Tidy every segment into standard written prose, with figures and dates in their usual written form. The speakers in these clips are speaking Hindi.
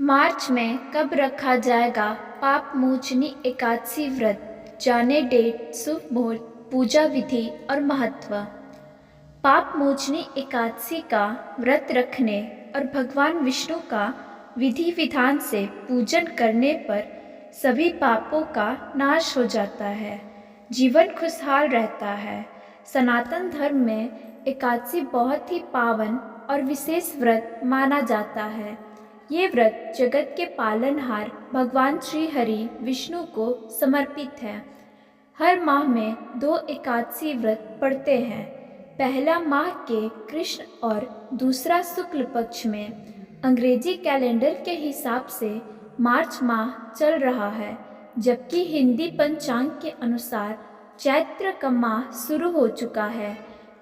मार्च में कब रखा जाएगा पाप मोचनी एकादशी व्रत? जाने डेट, शुभ मुहूर्त, पूजा विधि और महत्व। पाप मोचनी एकादशी का व्रत रखने और भगवान विष्णु का विधि विधान से पूजन करने पर सभी पापों का नाश हो जाता है, जीवन खुशहाल रहता है। सनातन धर्म में एकादशी बहुत ही पावन और विशेष व्रत माना जाता है। ये व्रत जगत के पालनहार भगवान श्री हरि विष्णु को समर्पित है। हर माह में 2 एकादशी व्रत पड़ते हैं। पहला माह के कृष्ण और दूसरा शुक्ल पक्ष में। अंग्रेजी कैलेंडर के हिसाब से मार्च माह चल रहा है, जबकि हिंदी पंचांग के अनुसार चैत्र का माह शुरू हो चुका है।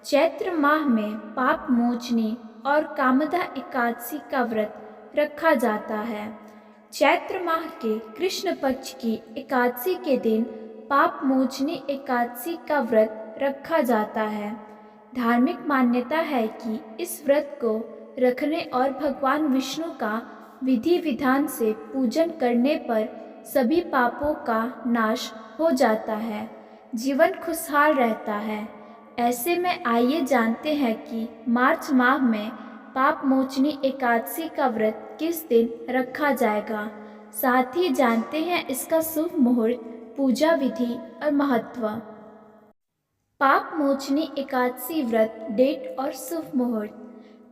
चैत्र माह में पाप मोचनी और कामदा एकादशी का व्रत रखा जाता है। चैत्र माह के कृष्ण पक्ष की एकादशी के दिन पाप मोचनी एकादशी का व्रत रखा जाता है। धार्मिक मान्यता है कि इस व्रत को रखने और भगवान विष्णु का विधि विधान से पूजन करने पर सभी पापों का नाश हो जाता है, जीवन खुशहाल रहता है। ऐसे में आइए जानते हैं कि मार्च माह में पाप मोचनी एकादशी का व्रत किस दिन रखा जाएगा। साथ ही जानते हैं इसका शुभ मुहूर्त, पूजा विधि और महत्व। पाप मोचनी एकादशी व्रत डेट और शुभ मुहूर्त।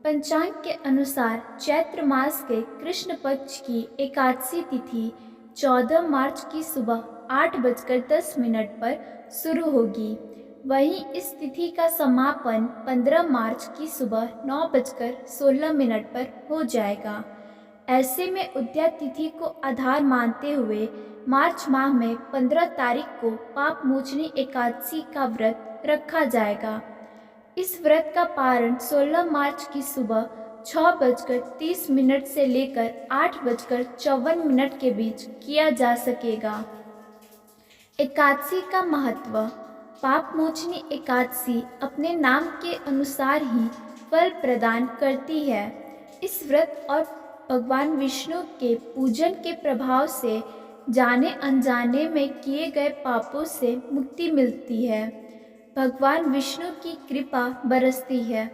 पंचांग के अनुसार चैत्र मास के कृष्ण पक्ष की एकादशी तिथि 14 मार्च की सुबह 8:10 पर शुरू होगी। वहीं इस तिथि का समापन 15 मार्च की सुबह 9:16 पर हो जाएगा। ऐसे में उदया तिथि को आधार मानते हुए मार्च माह में 15 तारीख को पाप मोचनी एकादशी का व्रत रखा जाएगा। इस व्रत का पारण 16 मार्च की सुबह 6:30 से लेकर 8:54 के बीच किया जा सकेगा। एकादशी का महत्व। पाप मोचनी एकादशी अपने नाम के अनुसार ही फल प्रदान करती है। इस व्रत और भगवान विष्णु के पूजन के प्रभाव से जाने अनजाने में किए गए पापों से मुक्ति मिलती है। भगवान विष्णु की कृपा बरसती है,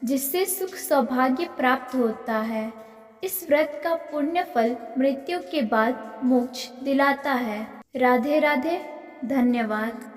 जिससे सुख सौभाग्य प्राप्त होता है। इस व्रत का पुण्य फल मृत्यु के बाद मोक्ष दिलाता है। राधे राधे, धन्यवाद।